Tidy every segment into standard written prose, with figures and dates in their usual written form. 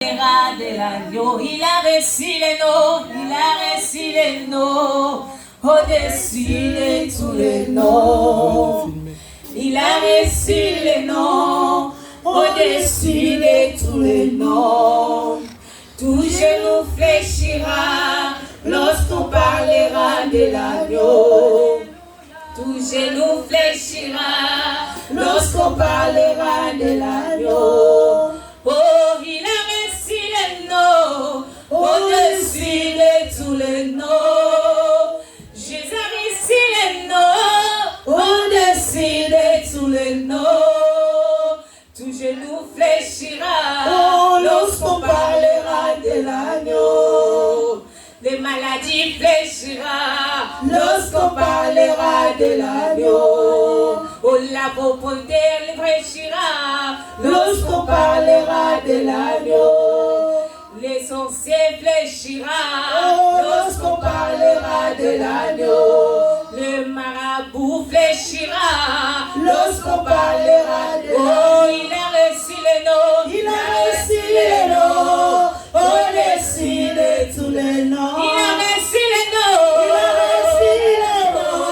De l'agneau, il a reçu les noms, il a reçu les noms, au-dessus de tous les noms. Il a reçu les noms, au-dessus de tous les noms. Tout genou fléchira lorsqu'on parlera de l'agneau. Tout genou fléchira lorsqu'on parlera de l'agneau. Oh, il a reçu les noms, au-dessus de tous les noms. Jésus a reçu les noms, au-dessus de tous les noms. Tout genou fléchira lorsqu'on parlera de l'agneau. Les maladies fléchira lorsqu'on parlera de l'agneau. Oh, la pauvreté fléchira lorsqu'on parlera de l'agneau. Les sorciers fléchira lorsqu'on parlera de l'agneau. Le marabout fléchira lorsqu'on parlera de l'agneau. Oh, il a reçu les noms, il a reçu les noms, au-dessus de tous les noms. Il a reçu les noms, il a reçu les noms,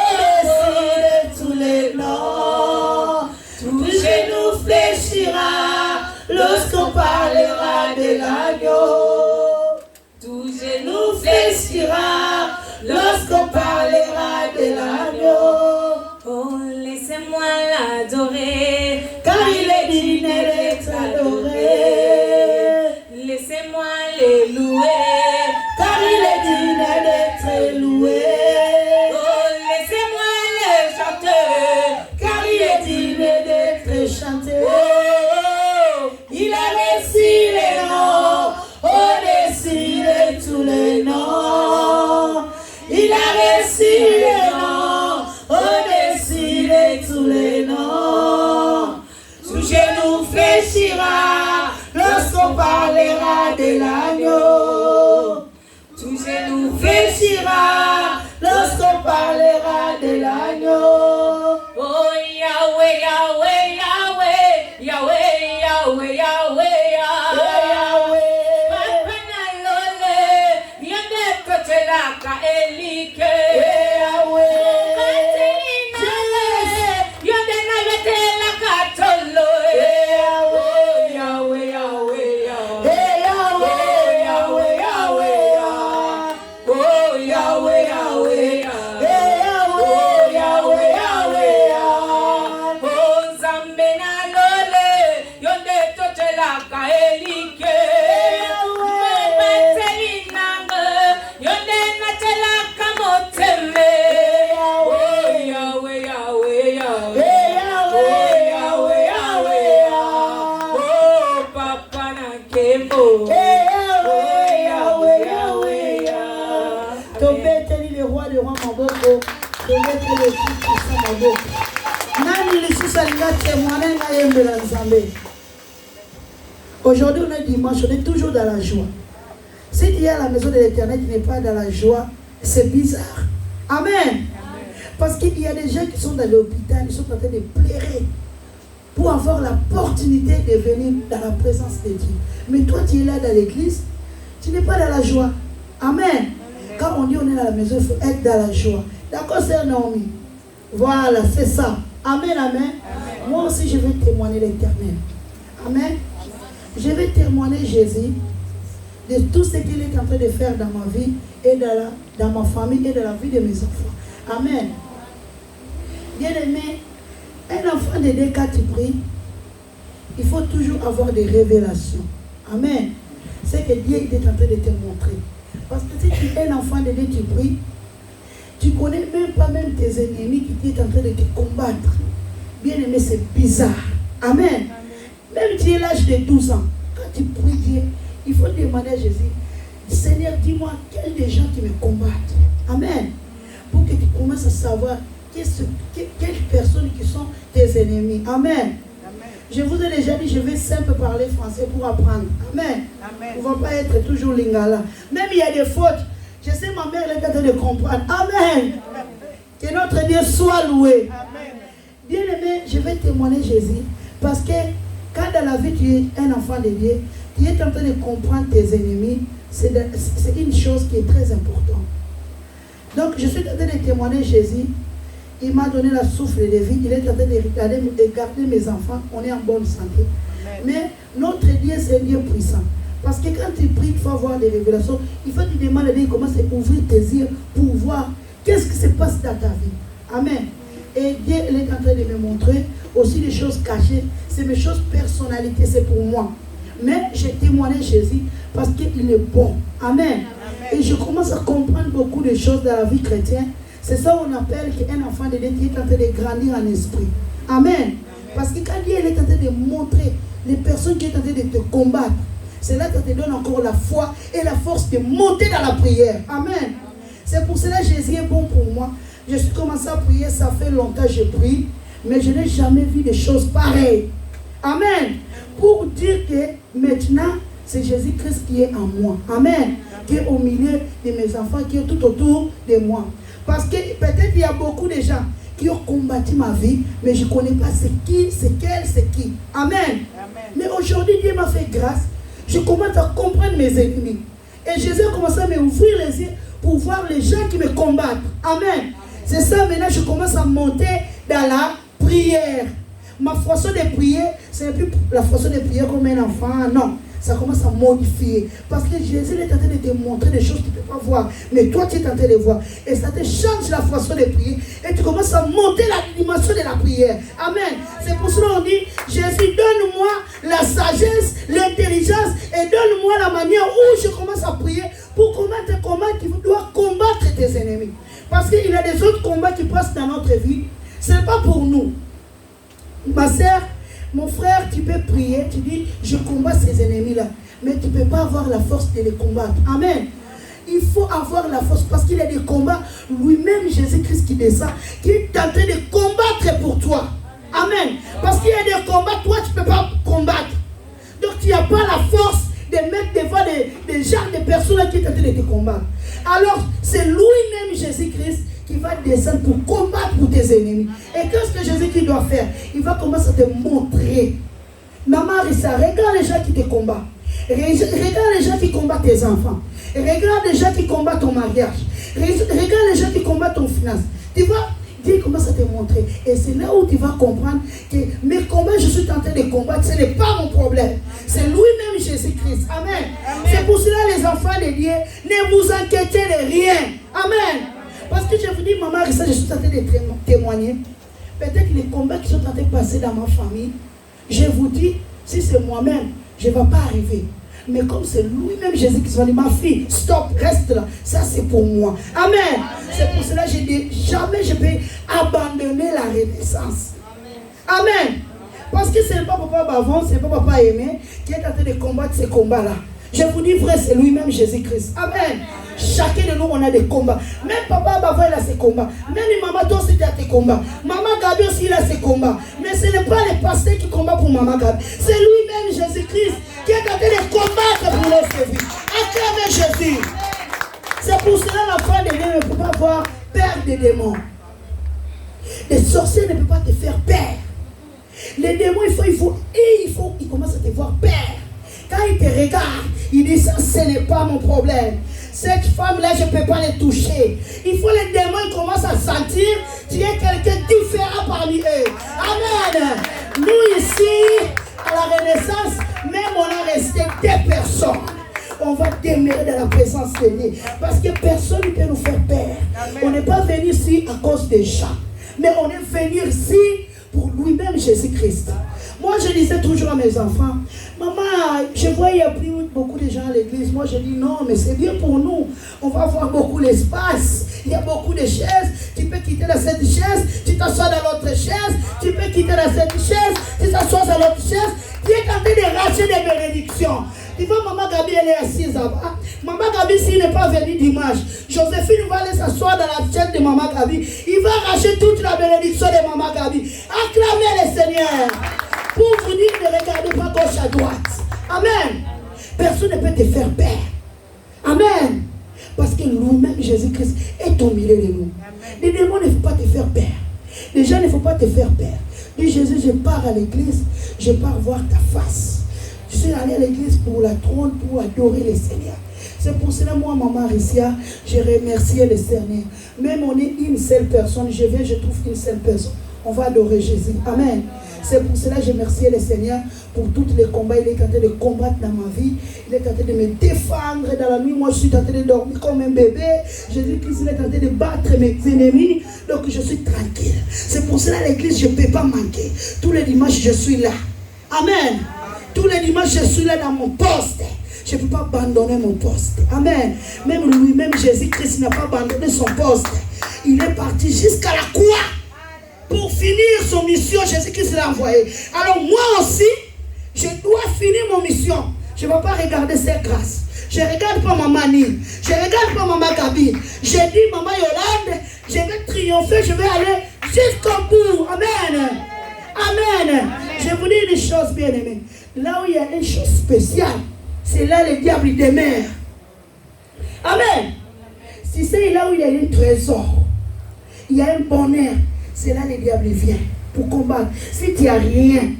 au-dessus de tous les noms. Tout genou fléchira lorsqu'on parlera de l'agneau. Tout genou fléchira lorsqu'on parlera de l'agneau. Oh, laissez-moi l'adorer, car il est digne d'être adoré. Laissez-moi les louer, car il est digne d'être loué. Oh, laissez-moi les chanter, car il est digne d'être chanté. Oh, il a reçu les noms, au-dessus de tous les noms. Il a reçu les noms, au-dessus de tous les noms. Tout genou fléchira lorsqu'on parlera de l'agneau. Tout genou fléchira lorsqu'on parlera de l'agneau. Oh Yahweh, Yahweh, Yahweh, Yahweh, Yahweh, Yahweh, Yahweh. Papa nalole, yande kote la ka elike. Yahweh. Yande na yete la ka tolo. Yahweh, Yahweh, Yahweh, Yahweh, Yahweh, Yahweh. Oh Yahweh, Yahweh, oh Yahweh, Yahweh. Oh Zambe nalole, yande kote la ka elike. Aujourd'hui, on est dimanche, on est toujours dans la joie. Si tu es à la maison de l'Éternel, tu n'es pas dans la joie, c'est bizarre. Amen. Parce qu'il y a des gens qui sont dans l'hôpital, ils sont en train de pleurer pour avoir l'opportunité de venir dans la présence de Dieu. Mais toi, tu es là dans l'église, tu n'es pas dans la joie. Amen. Quand on dit on est dans la maison, il faut être dans la joie. D'accord, c'est Naomi. Voilà, c'est ça. Amen, amen, amen. Moi aussi, je vais témoigner l'Éternel. Amen. Je vais témoigner Jésus de tout ce qu'il est en train de faire dans ma vie et dans ma famille et dans la vie de mes enfants. Amen. Bien aimé, un enfant de Dieu, quand tu pries, il faut toujours avoir des révélations. Amen. C'est que Dieu est en train de te montrer. Parce que si tu es un enfant de Dieu, tu pries, tu ne connais même pas même tes ennemis qui sont en train de te combattre. Bien aimé, c'est bizarre. Amen. Même tu es l'âge de 12 ans. Quand tu pries Dieu, il faut demander à Jésus, Seigneur, dis-moi quels des gens qui me combattent. Amen. Pour que tu commences à savoir quelles personnes qui sont tes ennemis. Amen. Amen. Je vous ai déjà dit, je vais simple parler français pour apprendre. Amen. Amen. On ne va pas être toujours lingala. Même il y a des fautes. Je sais, ma mère est en train de comprendre. Amen. Que notre Dieu soit loué. Amen. Bien aimé, je vais témoigner Jésus. Parce que quand dans la vie tu es un enfant de Dieu, tu es en train de comprendre tes ennemis, c'est une chose qui est très importante. Donc, je suis en train de témoigner Jésus. Il m'a donné la souffle de vie. Il est en train de garder mes enfants. On est en bonne santé. Amen. Mais notre Dieu, c'est un Dieu puissant. Parce que quand tu pries, il faut avoir des révélations. Il faut que tu demandes à Dieu comment c'est ouvrir tes yeux pour voir qu'est-ce qui se passe dans ta vie. Amen. Et Dieu il est en train de me montrer aussi des choses cachées. C'est mes choses personnalités, c'est pour moi. Mais j'ai témoigné Jésus parce qu'il est bon. Amen. Amen. Et je commence à comprendre beaucoup de choses dans la vie chrétienne. C'est ça qu'on appelle qu'un enfant de Dieu qui est en train de grandir en esprit. Amen. Amen. Parce que quand Dieu est en train de montrer les personnes qui sont en train de te combattre, c'est là que te donne encore la foi et la force de monter dans la prière. Amen. Amen. C'est pour cela que Jésus est bon pour moi. Je suis commencé à prier, ça fait longtemps que je prie, mais je n'ai jamais vu des choses pareilles. Amen. Pour dire que maintenant, c'est Jésus-Christ qui est en moi. Amen. Qui est au milieu de mes enfants, qui est tout autour de moi. Parce que peut-être il y a beaucoup de gens qui ont combattu ma vie, mais je ne connais pas c'est qui, c'est quel, c'est qui. Amen. Amen. Mais aujourd'hui, Dieu m'a fait grâce. Je commence à comprendre mes ennemis. Et Jésus a commencé à m'ouvrir les yeux pour voir les gens qui me combattent. Amen. C'est ça, maintenant, je commence à monter dans la prière. Ma façon de prier, c'est plus la façon de prier comme un enfant. Non, ça commence à modifier. Parce que Jésus est en train de te montrer des choses que tu ne peux pas voir. Mais toi, tu es en train de voir. Et ça te change la façon de prier. Et tu commences à monter la dimension de la prière. Amen. C'est pour cela qu'on dit, Jésus, donne-moi la sagesse, l'intelligence. Et donne-moi la manière où je commence à prier pour combattre un combat qui doit combattre tes ennemis. Parce qu'il y a des autres combats qui passent dans notre vie. Ce n'est pas pour nous. Ma soeur, mon frère, tu peux prier, tu dis, je combats ces ennemis-là. Mais tu ne peux pas avoir la force de les combattre. Amen. Il faut avoir la force parce qu'il y a des combats, lui-même Jésus-Christ qui descend, qui est en train de combattre pour toi. Amen. Parce qu'il y a des combats, toi tu ne peux pas combattre. Donc tu n'as pas la force de mettre devant des gens, des personnes qui sont en train de te combattre. Alors c'est lui-même Jésus-Christ qui va descendre pour combattre pour tes ennemis. Et qu'est-ce que Jésus doit faire? Il va commencer à te montrer. Maman Rissa, regarde les gens qui te combattent. Regarde les gens qui combattent tes enfants. Regarde les gens qui combattent ton mariage. Regarde les gens qui combattent ton finance. Tu vois, Dieu commence à te montrer. Et c'est là où tu vas comprendre que mes combats, je suis en train de combattre, ce n'est pas mon problème. C'est lui-même Jésus-Christ. Amen. Amen. C'est pour cela, les enfants de Dieu, ne vous inquiétez de rien. Amen. Parce que je vous dis, maman, ça, je suis en train de témoigner. Peut-être les combats qui sont en train de passer dans ma famille, je vous dis, si c'est moi-même, je ne vais pas arriver. Mais comme c'est lui-même Jésus qui se dit, ma fille, stop, reste là. Ça, c'est pour moi. Amen. Amen. C'est pour cela que je dis, jamais je peux abandonner la renaissance. Amen. Amen. Parce que ce n'est pas papa Bavon, ce n'est pas papa Aimé qui est en train de combattre ces combats-là. Je vous dis vrai, c'est lui-même Jésus-Christ. Amen. Amen. Chacun de nous, on a des combats. Même papa Bavon, il a ses combats. Même maman, toi aussi, tu as tes combats. Maman Gabi aussi, il a ses combats. Mais ce n'est pas les pasteurs qui combattent pour maman Gabi. C'est lui-même Jésus-Christ qui est en train de combattre pour notre vie. Acclamez Jésus. C'est pour cela que l'enfant de Dieu ne peut pas avoir peur des démons. Les sorciers ne peuvent pas te faire peur. Les démons, il commence à te voir peur. Quand il te regarde, il dit ça, ce n'est pas mon problème. Cette femme-là, je ne peux pas les toucher. Il faut les démons, ils commencent à sentir tu es quelqu'un différent parmi eux. Amen. Nous ici, à la Renaissance, même on a resté des personnes. On va demeurer dans la présence de Dieu. Parce que personne ne peut nous faire peur. Amen. On n'est pas venu ici à cause des gens. Mais on est venu ici pour lui-même Jésus-Christ. Moi, je disais toujours à mes enfants, maman, je vois il n'y a plus beaucoup de gens à l'église. Moi, je dis non, mais c'est bien pour nous. On va avoir beaucoup d'espace. Il y a beaucoup de chaises. Tu peux quitter dans cette chaise, tu t'assois dans l'autre chaise. Tu peux quitter dans cette chaise, tu t'assois dans l'autre chaise. Tu es en train de racheter des bénédictions. Tu vois, maman Gabi, elle est assise là-bas. Maman Gabi, s'il n'est pas venu dimanche, Joséphine va aller s'asseoir dans la chaise de maman Gabi. Il va arracher toute la bénédiction de maman Gabi. Acclamez le Seigneur. Pour vous dire, ne regardez pas gauche à droite. Amen. Personne ne peut te faire peur. Amen. Parce que nous-mêmes, Jésus-Christ, est au milieu de nous. Amen. Les démons ne faut pas te faire peur. Les gens ne faut pas te faire peur. Dis Jésus, je pars à l'église, je pars voir ta face. suis allé à l'église pour la trône, pour adorer le Seigneur. C'est pour cela, moi, maman Rissia, j'ai remercié le Seigneur. Même on est une seule personne, je viens, je trouve une seule personne. On va adorer Jésus. Amen. C'est pour cela que j'ai remercié le Seigneur pour tous les combats. Il est en train de combattre dans ma vie. Il est en train de me défendre dans la nuit. Moi, je suis en train de dormir comme un bébé. Jésus-Christ est en train de battre mes ennemis. Donc, je suis tranquille. C'est pour cela que l'église, je ne peux pas manquer. Tous les dimanches, je suis là. Amen. Tous les dimanches, je suis là dans mon poste. Je ne peux pas abandonner mon poste. Amen. Même lui-même, Jésus-Christ n'a pas abandonné son poste. Il est parti jusqu'à la croix. Pour finir son mission, Jésus-Christ l'a envoyé. Alors moi aussi, je dois finir mon mission. Je ne vais pas regarder ses grâces. Je ne regarde pas Maman Nil. Je ne regarde pas Maman Gabi. J'ai dit, Maman Yolande, je vais triompher, je vais aller jusqu'au bout. Amen. Amen. Je vous dis une chose bien aimée. Là où il y a une chose spéciale, c'est là le diable demeure. Amen. Si c'est là où il y a un trésor, il y a un bonheur, c'est là que le diable vient pour combattre. Si tu n'as rien,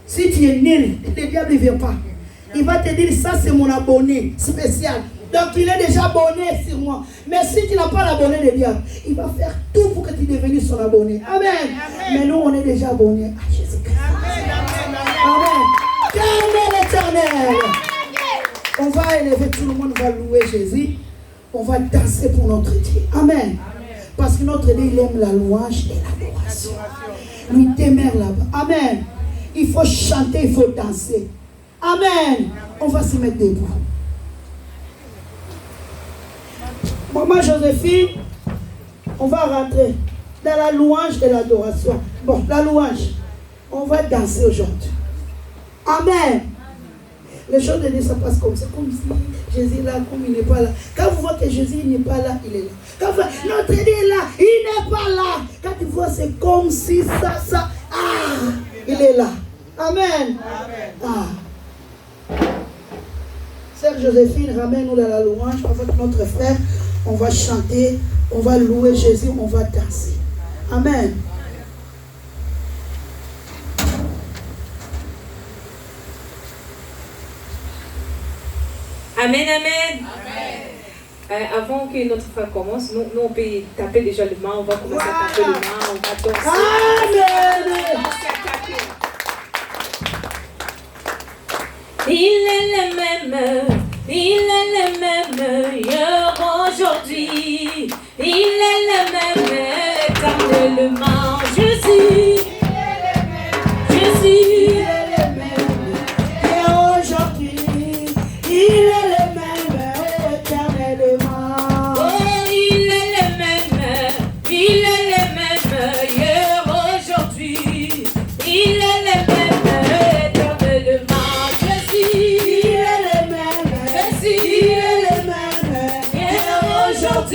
si tu es nul, le diable ne vient pas. Il va te dire, ça c'est mon abonné spécial. Donc il est déjà abonné sur moi. Mais si tu n'as pas l'abonné du diable, il va faire tout pour que tu deviennes son abonné. Amen. Amen. Mais nous, on est déjà abonnés à Jésus-Christ. Amen. Amen l'éternel. On va élever, tout le monde va louer Jésus. On va danser pour notre Dieu. Amen. Parce que notre Dieu, il aime la louange et l'adoration. Lui demeure là-bas. Amen. Il faut chanter, il faut danser. Amen. On va se mettre debout. Maman Joséphine, on va rentrer dans la louange et l'adoration. Bon, la louange, on va danser aujourd'hui. Amen. Les choses de Dieu, ça passe comme ça, comme si Jésus est là, comme il n'est pas là. Quand vous voyez que Jésus n'est pas là, il est là. Quand vous voyez notre Dieu est là, il n'est pas là. Quand tu vois, c'est comme si ça, il est là. Amen. Sœur Joséphine, ramène-nous dans la louange avec notre frère. On va chanter, on va louer Jésus, on va danser. Amen. Amen, amen. Avant que notre frère commence, nous on peut taper déjà le main, on va commencer à taper le main, on va danser. Amen. Il est le même hier, aujourd'hui. Il est le même éternellement. Jésus, Jésus.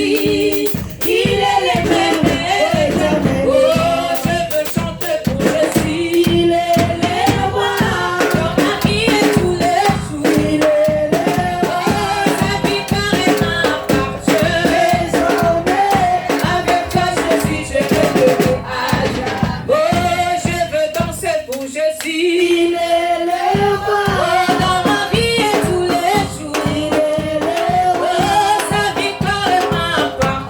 Il est le même éternel. Oh, je veux chanter pour Jésus. Il est le roi. Dans ma vie et tous les jours. Il est le roi. Oh, sa victoire est ma part. Je vais sauver. Avec toi, Jésus, je vais te âge. Oh, je veux danser pour Jésus. Il est le roi. Oh, dans ma vie et tous les jours. Il est le roi. Oh, sa victoire est ma part.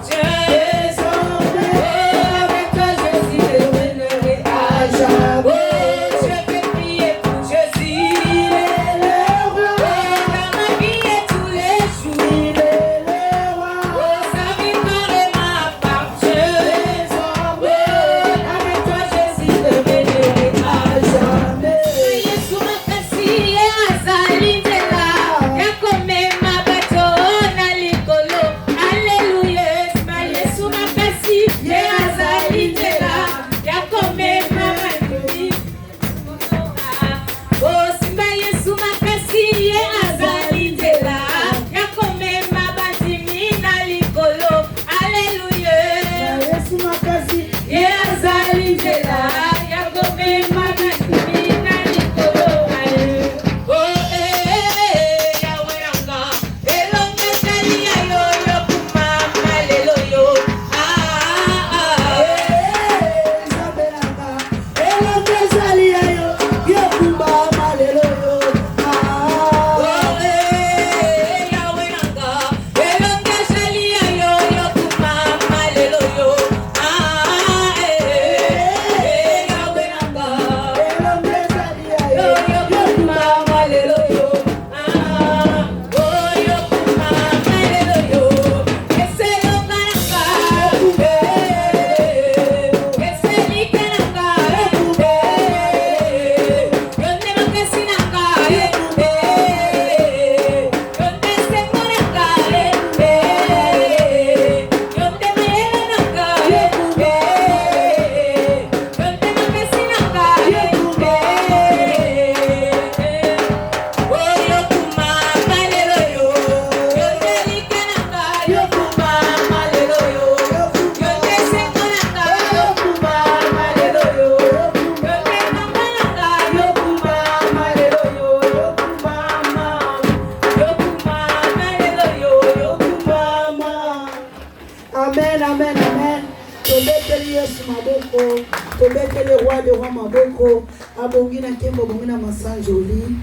Yesu maboko. Tobete le roi de roi maboko. Abongina kembo bongina masanjoli.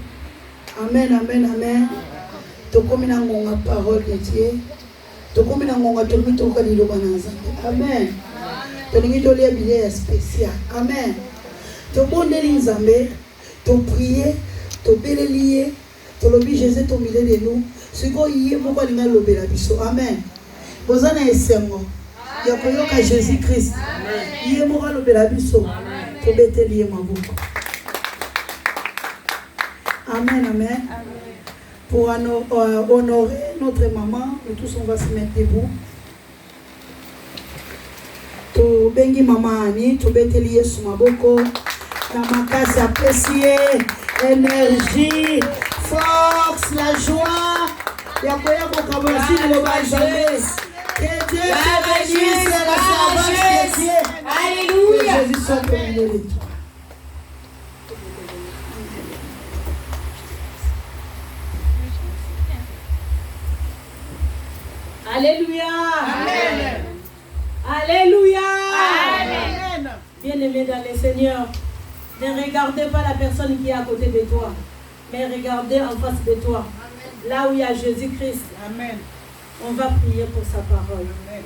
Amen, amen, amen. Tokomina ngonga parole de Dieu. Tokomina ngonga tomi toka di loba na Nzambe. Amen. Tolingi to lia billet spécial. Amen. To bondeli Nzambe, to prier, to belelier, to lobi Jésus to milieu de nous. Siko yé moko linga lobela biso. Amen. Bozana esengo. Ya koyoka Jésus Christ. Yé moko lobela biso. To beteli maboko. Amen, amen. Pour honorer notre maman, nous tous on va se mettre debout. To bengi mama ani, to beteli Yesu maboko. Na makasi apprécier, énergie, force, la joie. Yakoya kokabosi le bajale. Que Dieu te bénisse, la servante de Dieu. Alléluia. Que Jésus soit au milieu de toi. Alléluia. Amen. Alléluia. Amen. Bien-aimé dans le Seigneur, ne regardez pas la personne qui est à côté de toi, mais regardez en face de toi, là où il y a Jésus-Christ. Amen. On va prier pour sa parole. Amen.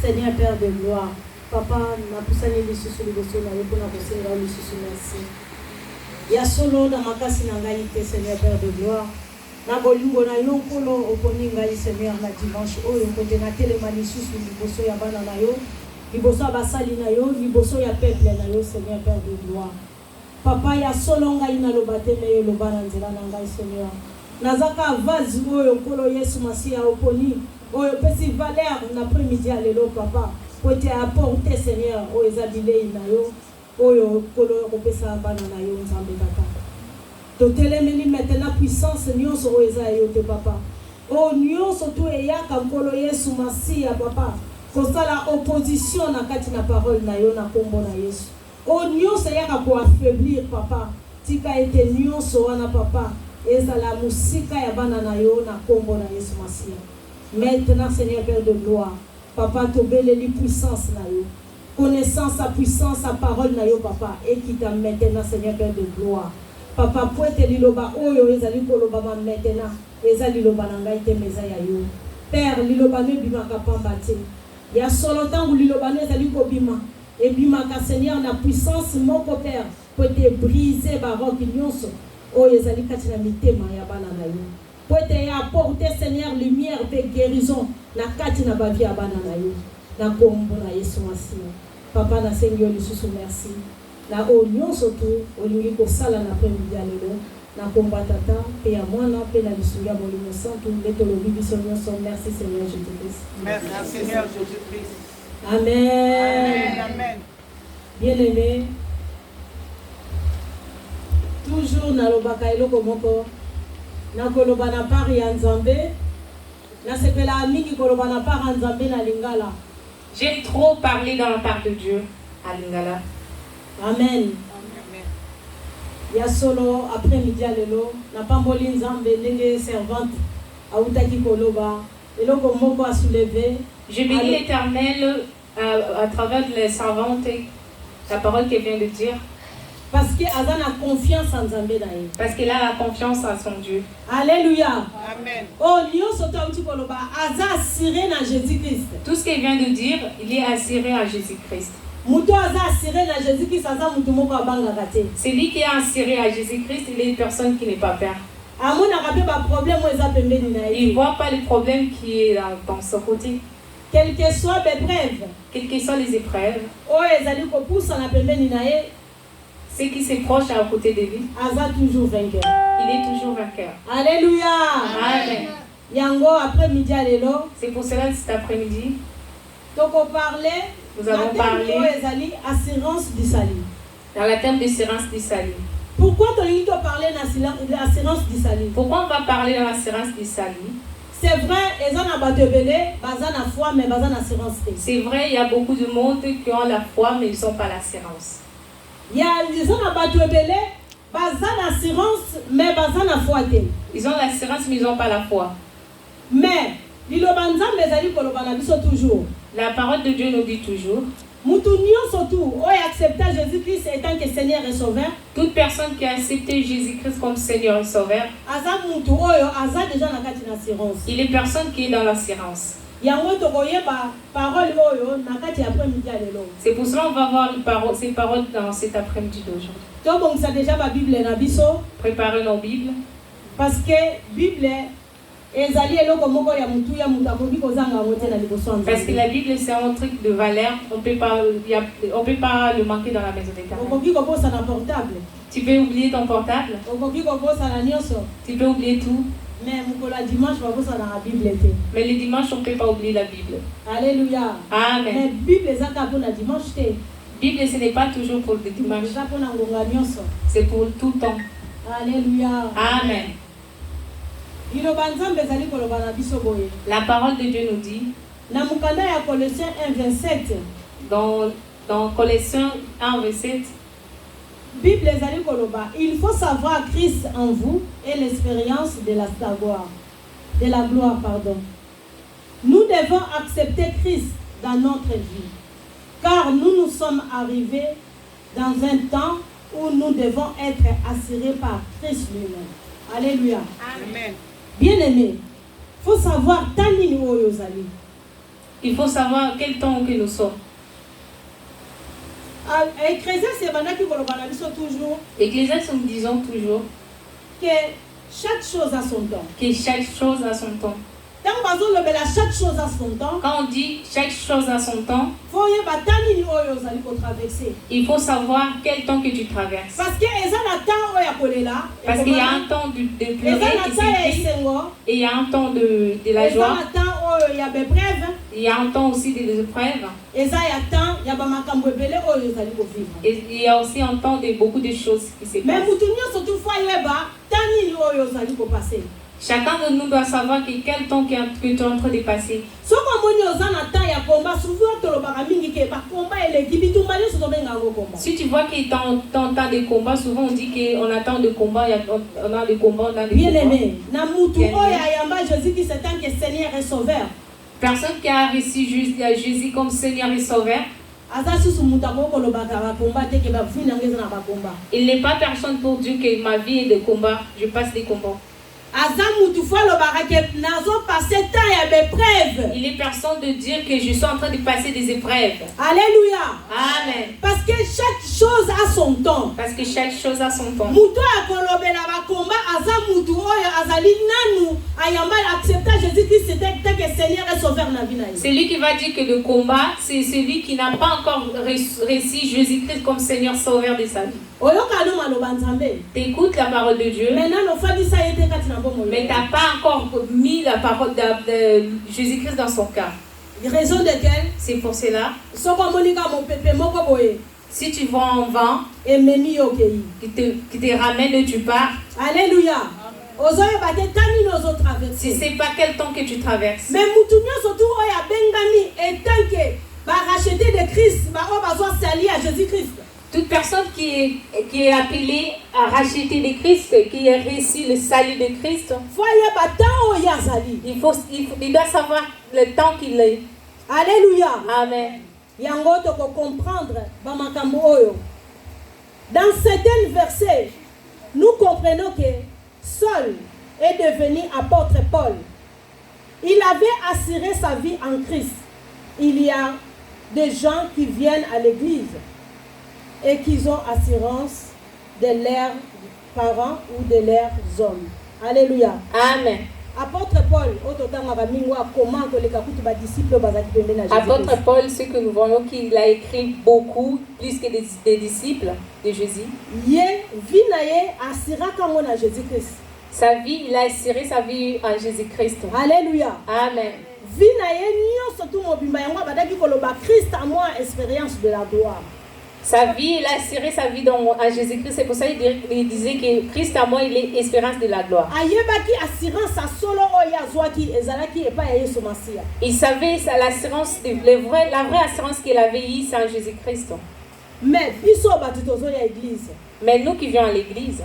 Seigneur Père de gloire, Papa, na pusani lisusu liboso na yo pona kosenga lisusu merci. Ya solo na makasi na ngai te Seigneur Père de gloire. Na bolingo na yo nkolo oponi ngai Seigneur na dimanche oyo kote na telema lisusu liboso ya bana na yo, liboso ya basali na yo, liboso ya peuple na yo Seigneur Père de gloire. Papa ya solo ngai na lobate me yo lobana nzela na ngai Seigneur. Nazaka vazi oyo nkolo Yesu Masia oponi oyo pesi valeur na après-midi à lelo papa pour te apporter Seigneur oyo ezabile na yo oyo nkolo opesa bana na yo Nzambe tata. Totelemeli maintenant puissance nyonso oyo eza yo te papa. O nyonso tu eyaka nkolo Yesu Masia papa. Kosala opposition na kati na parole na yo na kombo na Yesu. O nyonso eyaka ko affaiblir papa. Tika ete nyonso wana papa. Ezala musika ya bana na yo na kombo na Yesu Masia. Maintenant Seigneur Père de gloire, papa tobeleli puissance na yo. Connaissance à puissance à parole na yo papa et qui t'a maintenant Seigneur Père de gloire. Papa poete liloba oyo ezali koloba maintenant ezali liloba na ngai te meza ya yo. Père liloba ne bimaka pamba te. Ya solo tangu liloba ne ezali kobima et bimaka Seigneur na puissance moko Père poete briser barok nyonso oyo ezali kati na mitema ya bana na yo. Poete ya apporter Seigneur lumière et guérison na kati na bavia ya bana na yo. Na kombo na Yesu Masia. Papa na Seigneur lisusu merci. Na o nyonso tu olingi kosala na après-midi ya lelo na komba tata pe ya mwana pe na lisuya molimo santu ndeto lobi biso nyonso merci Seigneur Jésus-Christ. Merci Seigneur Jésus-Christ. Amen. Amen. Bien-aimé, toujours na lobaka eloko moko na koloba na part ya Nzambe na sepela mingi koloba na part ya Nzambe na lingala. J'aime trop parler dans la part de Dieu à Lingala. Amen. Ya solo après-midi à lelo na pamboli Nzambe ndenge servante autaki koloba eloko moko a soulever. Je bénis l'Éternel à travers les servantes, la parole qu'elle vient de dire. Parce que azana confiance en Nzambe na ye. Parce qu'elle a la confiance en son Dieu. Alléluia. Amen. Oh nyonso to auti koloba aza assuré na Jésus-Christ. Tout ce qu'elle vient de dire, il est assuré à Jésus-Christ. Muto aza assuré na Jésus-Christ aza mutu moko abangaka te. Celui qui est assuré à Jésus-Christ, il est une personne qui n'est pas peur. Amonaka pe ba problème eza pembeni na ye. Il ne voit pas le problème qui est dans son côté. Quel que soit l'épreuve, Quelles que soient les épreuves, oh ezali ko poussa na pembeni na ye, ce qui s'approche à côté de lui, aza toujours vainqueur. il est toujours vainqueur. Alléluia. Amen. Yango après midi à lelo, C'est pour cela que cet après-midi, toko parler, nous avons parlé ezali assurance du salut. dans la thème d'assurance du salut. Pourquoi tu as parlé de l'assurance du salut? Pourquoi on va parler de l'assurance du salut? C'est vrai, ils ont abattu bazana foi mais bazana assurance. C'est vrai, il y a beaucoup de monde qui ont la foi mais ils n'ont pas l'assurance. Ils ont abattu bazana assurance mais bazana foi. Ils ont l'assurance mais ils n'ont pas la foi. Mais lilobanza mezali kolobana biso toujours. La parole de Dieu nous dit toujours Toute personne qui a accepté Jésus-Christ comme Seigneur et Sauveur, il est personne qui est dans l'assurance. C'est pour cela qu'on va voir ces paroles dans cet après-midi d'aujourd'hui. Préparez nos Bibles. Parce que Bible Parce que la Bible c'est un truc de valeur, on peut pas le manquer dans la maison d'Éternel. Tu peux oublier ton portable, tu peux oublier tout. Mais le dimanche on ne peut pas oublier la Bible. Alléluia. Amen. Bible ce n'est pas toujours pour le dimanche, c'est pour tout le temps. Alléluia. Amen. La parole de Dieu nous dit dans Colossiens 1, verset, il faut savoir Christ en vous et l'expérience de la gloire. Nous devons accepter Christ dans notre vie, car nous sommes arrivés dans un temps où nous devons être assurés par Christ lui-même. Alléluia. Amen. Bien-aimé, il faut savoir il faut savoir quel temps que nous sommes. Ecclésiaste, nous disons toujours que chaque chose a son temps. Que chaque chose a son temps. Quand on dit chaque chose a son temps, il faut savoir quel temps que tu traverses. Parce qu'il y a un temps de pleurer et il y a un temps de la joie. Il y a un temps aussi des épreuves. Et il y a aussi un temps de beaucoup de choses qui se passent. Chacun de nous doit savoir quel temps que tu es en train de passer. Si tu vois qu'il est en temps de combat, souvent on dit qu'on attend de combat, on a des combats, on a des bien-aimé, personne qui a reçu Jésus comme Seigneur et Sauveur, il n'est pas personne pour dire que ma vie est de combat, je passe des combats. Il est personne de dire que je suis en train de passer des épreuves. Alléluia. Amen. Parce que chaque chose a son temps. Parce que chaque chose a son temps. C'est lui qui va dire que le combat, c'est celui qui n'a pas encore reçu Jésus-Christ comme Seigneur Sauveur de sa vie. T'écoutes la parole de Dieu, mais tu n'as pas encore mis la parole de Jésus-Christ dans son cœur. Raison de quelle? C'est pour cela, si tu vas en vent, qui te ramène et tu pars. Alléluia. Tu ne sais pas quel temps que tu traverses. Mais racheter de Christ, à Jésus-Christ. Toute personne qui est appelée à racheter de Christ, qui a reçu le salut de Christ, il doit savoir le temps qu'il est. Alléluia. Amen. Dans certains versets, nous comprenons que Saul est devenu apôtre Paul. Il avait assuré sa vie en Christ. Il y a des gens qui viennent à l'église et qui ont assurance de leurs parents ou de leurs hommes. Alléluia. Amen. Apôtre Paul, Apôtre Paul, ce que nous voyons qu'il a écrit beaucoup, plus que des disciples de Jésus. Sa vie, il a assuré sa vie en Jésus-Christ. Alléluia. Amen. Sa vie, il a assuré sa vie en Jésus-Christ. C'est pour ça qu'il disait que Christ à moi, il est espérance de la gloire. Il savait l'assurance, la vraie assurance qu'il avait eue, c'est en Jésus-Christ. Mais nous qui vivons à l'église,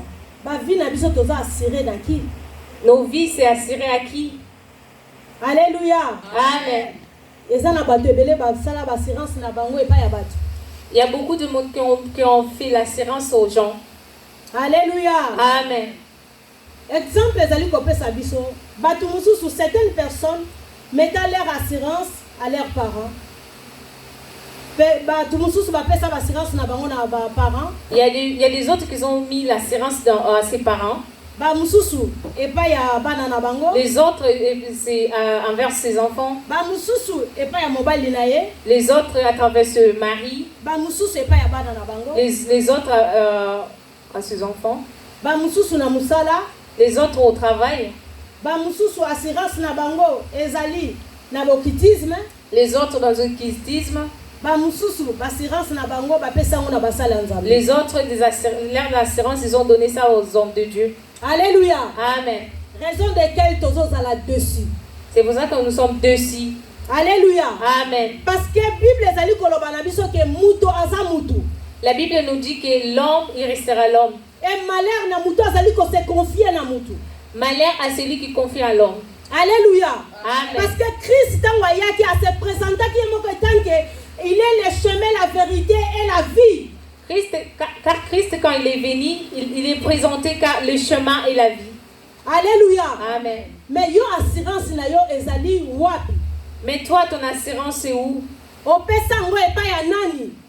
nos vies, c'est assuré à qui? Alléluia. Amen. Il y a beaucoup de monde qui ont fait l'assurance aux gens. Alléluia. Amen. Exemple, les alliés kopesa biso. Sur certaines personnes mettent leur assurance à leurs parents. Il y a des autres qui ont mis l'assurance à ses parents. Les autres, c'est envers ses enfants. Les autres à travers ce mari. Les autres à ses enfants. Les autres au travail. Les autres dans le quitisme. Les autres, l'air d'assurance, ils ont donné ça aux hommes de Dieu. Alléluia. Amen. Raison de laquelle tous à la dessus. C'est pour ça que nous sommes dessus. Alléluia. Amen. Parce que la Bible est allée kolobana biso que muto aza mutu. La Bible nous dit que l'homme, il restera l'homme. Et malheur na muto azali ko se confier na mutu. Malheur à celui qui confie à l'homme. Alléluia. Amen. Parce que Christ qui a se présenté qui il est le chemin, la vérité et la vie. Car Christ, quand il est venu, il est présenté car le chemin et la vie. Alléluia. Amen. Mais yo assurance na yo ezali wapi? Mais toi, ton assurance, c'est où?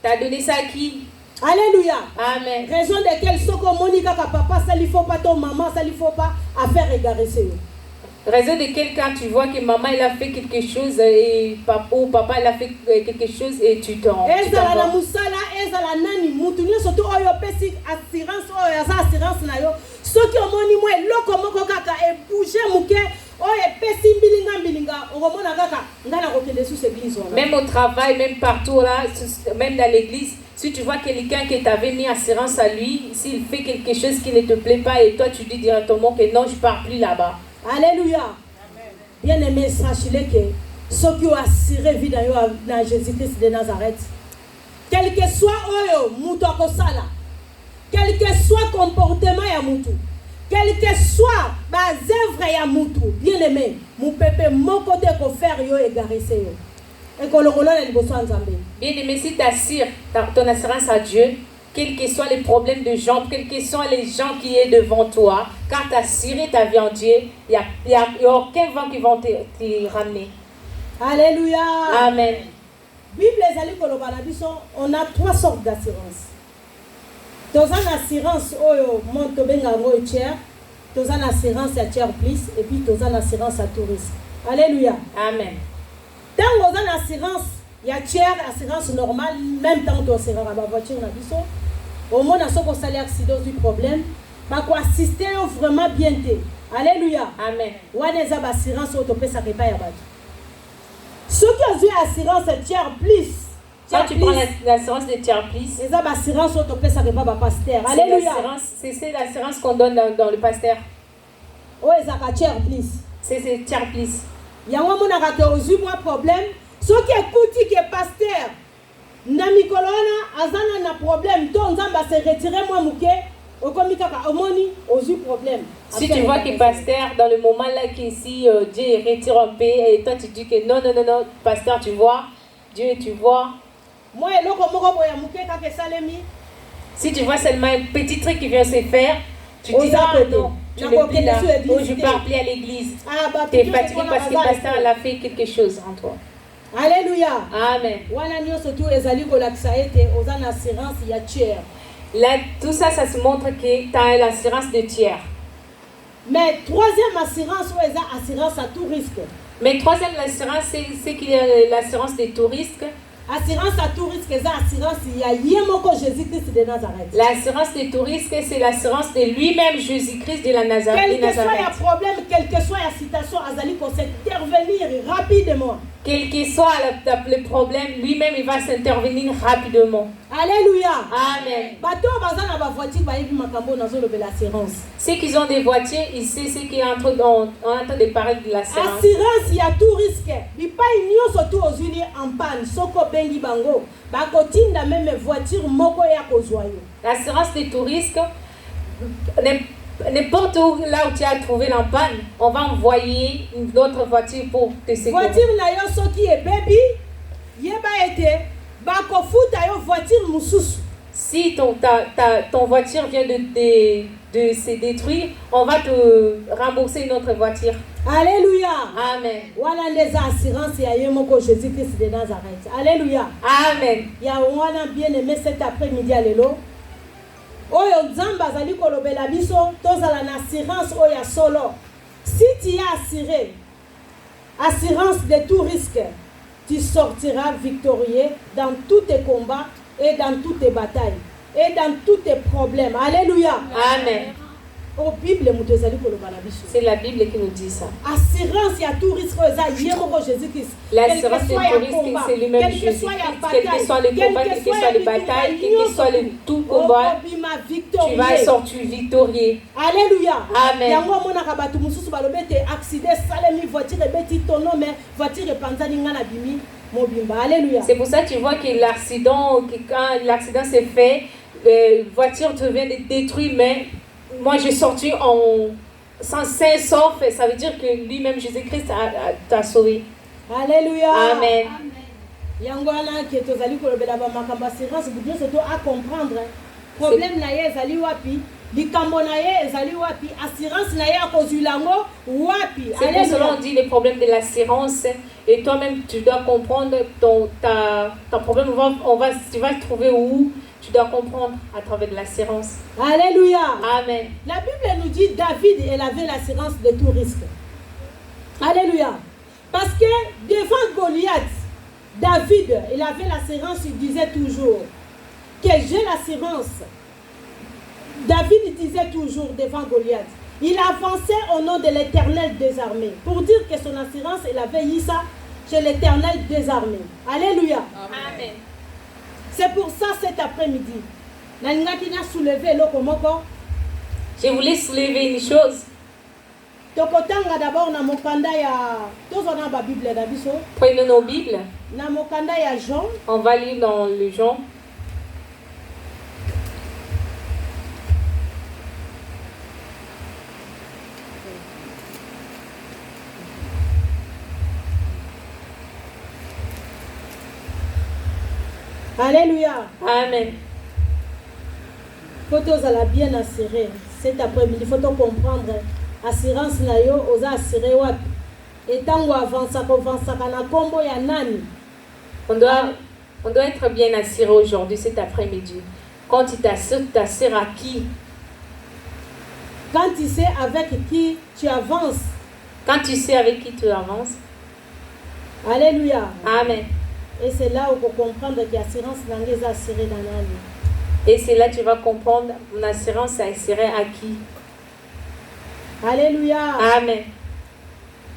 T'as donné ça à qui? Alléluia. Amen. Raison de laquelle soko monika ka papa ça lui faut pas ton maman ça lui faut pas à faire égarer. Raison de quelqu'un, tu vois que maman elle a fait quelque chose et papa il a fait quelque chose et tu t'en vas. Même au travail, même partout là, même dans l'église, si tu vois quelqu'un qui t'avait mis assurance à lui, s'il fait quelque chose qui ne te plaît pas et toi tu dis directement que non, je ne pars plus là-bas. Alléluia. Bien aimé, sachez que ceux qui ont assuré vie dans Jésus-Christ de Nazareth, quel que soit quel que soit comportement ya mutu, quel que soit bas œuvre ya mutu, bien aimé, mon pépé mon côté ko faire yo égarer yo. Et que le rôle est le bien aimé, si tu assures ton assurance à Dieu, quels que soient les problèmes de jambes, quels que soient les gens qui sont devant toi, quand tu as assuré ta vie en Dieu, il n'y a aucun vent qui va te ramener. Alléluia. Amen. Bible, on a 3 sortes d'assurance. Dans une assurance, on a tiers, dans une assurance à tiers plus, et puis dans une assurance à tout risque. Alléluia. Amen. Dans une assurance, il y a tiers, assurance normale, même temps que tu as la voiture, au moins, on a un accident du problème, mais qu'on assister vraiment bien. Alléluia. Amen. On a des assurances, on peut ça pas. Ceux qui ont eu assurance tiers plus, quand tu prends l'assurance de tiers plus, c'est l'assurance on peut ça pas pasteur. Alléluia. C'est l'assurance qu'on donne dans le pasteur. Oh, c'est tiers plus. C'est tiers plus. Il y a un moment où on a eu un problème. Ceux qui écoutent qui est pasteur, Nami Colonna, Azana n'a problème. Donc, on va se retirer moi mouké. Au comikaka, au moni, aux eu problème. Si tu vois que pasteur, dans le moment là qu'ici, Dieu retire un peu, et toi tu dis que non, pasteur, tu vois, Dieu, tu vois. Moi, et l'autre, si tu vois seulement un petit truc qui vient se faire, tu dis non, tu ne plus là, ou je ne pars plus à l'église. Tu es fatigué parce que le pasteur a fait quelque chose en toi. Alléluia. Amen. Là, tout ça, ça se montre que tu as l'assurance de tiers. Mais troisième assurance, c'est l'assurance à tout risque. Mais troisième assurance, c'est qu'il y a l'assurance des tout risques. Assurance à tout risque, c'est l'assurance il y a Jésus-Christ de Nazareth. L'assurance des tout risques, c'est l'assurance de lui-même Jésus-Christ de la Nazareth. Quel que soit le problème, quelle que soit la situation, Azali peut s'intervenir rapidement. Quel que soit le problème, lui-même il va s'intervenir rapidement. Alléluia. Amen. Ceux qui ont des voitures, ils savent ce qui est en train de parler de l'assurance. Assurance, il y a tout risque. Il n'y a pas une surtout aux unis en panne. Soko bengi bango. Bakotinda même voiture moko ya kozwayo. L'assurance des tout risques, n'importe où, là où tu as trouvé la panne, on va envoyer une autre voiture pour te secourir. Voiture na yo soki e baby, yeba ete ba ko futa yo voiture mususu. Si ton voiture vient de se détruire, on va te rembourser une autre voiture. Alléluia. Amen. Wana les assurances ya yemoko Jésus-Christ de Nazareth. Alléluia. Amen. Ya wana bien aimé cet après-midi alelo. Oyo nzamba azali kolobela biso tozala na assurance oyo solo. Si tu es assuré, assurance de tout risque, tu sortiras victorieux dans tous tes combats et dans toutes tes batailles et dans tous tes problèmes. Alléluia. Amen. Au Bible muto ezali kolobala biso. C'est la Bible qui nous dit ça. Assurance ya tout risque oza yemoko Jésus-Christ. L'assurance de tout risque, c'est lui-même Jésus. Quel que soit le combat, quel que soit les batailles, quel que soit le tout combat, tu vas sortir victorieux. Alléluia. Amen. Yango monaka batu mususu balobete accident salemi voiture ebeti tono mais voiture epanzani ngana bimi mobimba. Alléluia. C'est pour ça que tu vois que l'accident, quand l'accident s'est fait, voiture te vient de détruire, mais moi j'ai sorti en sans sain sauf, ça veut dire que lui-même Jésus-Christ t'a sauvé. Alléluia. Amen. Yango wana ke tozali kolobela ba makambo assurance budyo soto à comprendre. Problème na ye ezali wapi? Likambo na ye ezali wapi? Assurance na ye akozulango wapi? C'est pour cela on dit les problèmes de l'assurance et toi-même tu dois comprendre ton problème tu vas trouver où tu dois comprendre à travers de l'assurance. Alléluia. Amen. La Bible nous dit David il avait l'assurance de tout risque. Alléluia. Parce que devant Goliath, David, il avait l'assurance, il disait toujours que j'ai l'assurance. David disait toujours devant Goliath, il avançait au nom de l'Éternel des armées. Pour dire que son assurance, il avait eu ça chez l'Éternel des armées. Alléluia. Amen. C'est pour ça cet après-midi, je voulais soulever une chose. Tokotanga d'abord na mokanda ya tozona ba Bible na biso. Prenons nos Bibles. Na mokanda ya Jean. On va lire dans le Jean. Alléluia. Amen. Faut tozala bien assuré. Cet après-midi, faut comprendre. Assurance na yo oza assuré wapi. Et tango avança na kombo ya nani. On doit être bien assuré aujourd'hui, cet après-midi. Quand tu t'assures à qui? Quand tu sais avec qui tu avances. Quand tu sais avec qui tu avances. Alléluia. Amen. Et c'est là où tu comprendre que l'assurance est assurée dans la vie. Et c'est là que tu vas comprendre mon assurance est assurée à qui? Alléluia. Amen.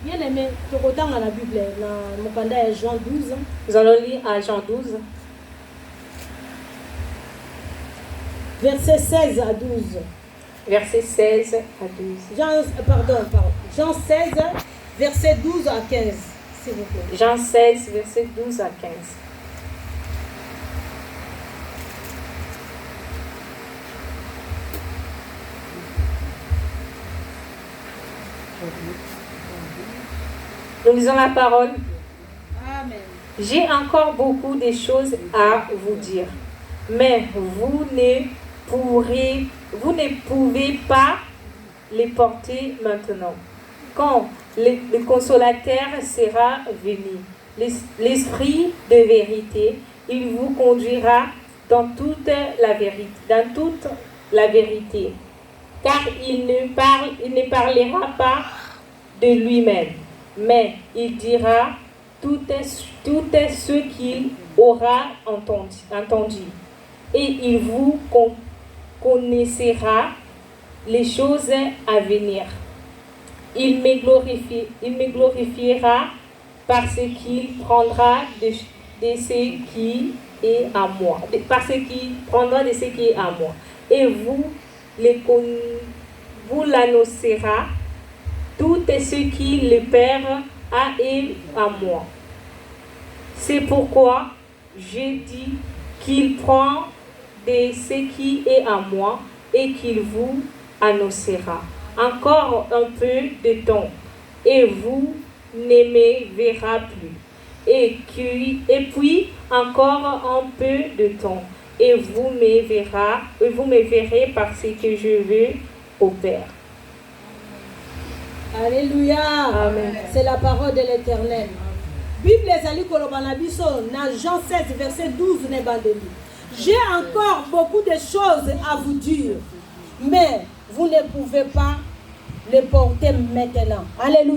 Bien aimé, tu regardes dans la Bible, dans Mokanda et Jean 12. Nous allons lire à Jean 12. Verset 16 à 12. Verset 16 à 12. Jean 16, verset 12 à 15. S'il vous plaît. Jean 16, verset 12 à 15. Nous lisons la parole. Amen. J'ai encore beaucoup de choses à vous dire, mais vous ne pouvez pas les porter maintenant. Quand le consolateur sera venu, l'esprit de vérité, il vous conduira dans toute la vérité, car il ne parlera pas de lui-même, mais il dira tout ce qu'il aura entendu, et il vous connaîtra les choses à venir. Il me glorifiera parce qu'il prendra de ce qui est à moi. Parce qu'il prendra de ce qui est à moi. Et vous l'annoncera tout ce qui le Père a et à moi. C'est pourquoi je dis qu'il prend de ce qui est à moi et qu'il vous annoncera. Encore un peu de temps, et vous ne me verrez plus. Et puis encore un peu de temps, et vous me verrez parce que je veux au Père. Alléluia. Amen. C'est la parole de l'Éternel. Bible ezali koloba na biso na Jean 16 verset 12 ne bandeli. J'ai encore beaucoup de choses à vous dire, mais vous ne pouvez pas les porter maintenant. Alléluia.